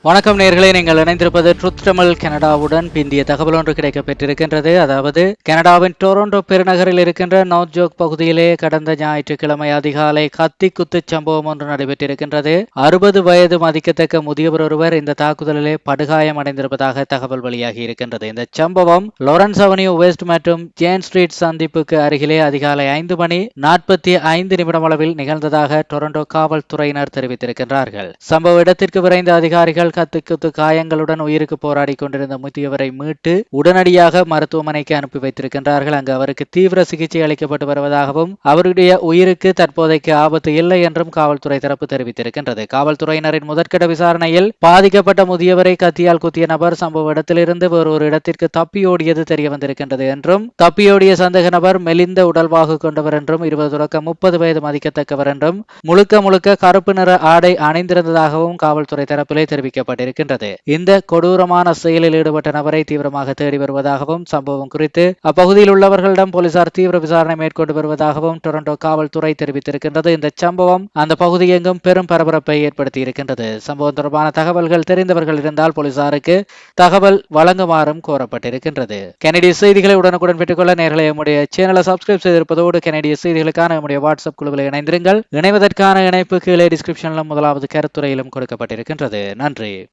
வணக்கம் நேயர்களே, நீங்கள் இணைந்திருப்பது ட்ருத் தமிழ் கனடாவுடன். பிந்திய தகவல் ஒன்று கிடைக்கப்பெற்றிருக்கின்றது. அதாவது கனடாவின் டொரண்டோ பெருநகரில் இருக்கின்ற நார்த் ஜோக் பகுதியிலே கடந்த ஞாயிற்றுக்கிழமை அதிகாலை கத்தி குத்து சம்பவம் ஒன்று நடைபெற்றிருக்கின்றது. 60 வயது மதிக்கத்தக்க முதியவர் ஒருவர் இந்த தாக்குதலிலே படுகாயம் அடைந்திருப்பதாக தகவல் வெளியாகி இருக்கின்றது. இந்த சம்பவம் லாரன்ஸ் அவென்யூ வெஸ்ட் மற்றும் ஜேன் ஸ்ட்ரீட் சந்திப்புக்கு அருகிலே அதிகாலை 5:45 அளவில் நிகழ்ந்ததாக டொரண்டோ காவல்துறையினர் தெரிவித்திருக்கின்றார்கள். சம்பவ இடத்திற்கு விரைந்த அதிகாரிகள் கத்துக்குத்து காயங்களுடன் உயிருக்கு போராடி கொண்டிருந்த முதியவரை மீட்டு உடனடியாக மருத்துவமனைக்கு அனுப்பி வைத்திருக்கின்றார்கள். அங்கு அவருக்கு தீவிர சிகிச்சை அளிக்கப்பட்டு வருவதாகவும் அவருடைய உயிருக்கு தற்போதைக்கு ஆபத்து இல்லை என்றும் காவல்துறை தரப்பு தெரிவித்திருக்கின்றது. காவல்துறையினரின் முதற்கட்ட விசாரணையில் பாதிக்கப்பட்ட முதியவரை கத்தியால் குத்திய நபர் சம்பவ இடத்திலிருந்து வேறொரு இடத்திற்கு தப்பியோடியது தெரிய வந்திருக்கின்றது என்றும், தப்பியோடிய சந்தேக நபர் மெலிந்த உடல்வாகு கொண்டவர் என்றும் 20 தொடக்கம் 30 வயது மதிக்கத்தக்கவர் என்றும் முழுக்க கருப்பு நிற ஆடை அணிந்திருந்ததாகவும் காவல்துறை தரப்பிலே தெரிவிக்கப்பட்டிருக்கின்றது. இந்த கொடூரமான செயலில் ஈடுபட்ட நபரை தீவிரமாக தேடி வருவதாகவும், சம்பவம் குறித்து அப்பகுதியில் உள்ளவர்களிடம் போலீசார் தீவிர விசாரணை மேற்கொண்டு வருவதாகவும் டொரண்டோ காவல்துறை தெரிவித்திருக்கின்றது. இந்த சம்பவம் அந்த பகுதி எங்கும் பெரும் பரபரப்பை ஏற்படுத்தி இருக்கின்றது. சம்பவம் தொடர்பான தகவல்கள் தெரிந்தவர்கள் இருந்தால் போலீசாருக்கு தகவல் வழங்குமாறும் கோரப்பட்டிருக்கின்றது. கனடிய செய்திகளை உடனுக்குடன் பெற்றுக்கொள்ள நேர்களை நம்முடைய சேனலை சப்ஸ்கிரைப் செய்திருப்பதோடு கனடிய செய்திகளுக்கான நம்முடைய வாட்ஸ்அப் குழுவில் இணைந்திருங்கள். இணைவதற்கான இணைப்பு கீழே டிஸ்கிரிப்ஷனிலும் முதலாவது கருத்துரையிலும் கொடுக்கப்பட்டிருக்கின்றது. நன்றி.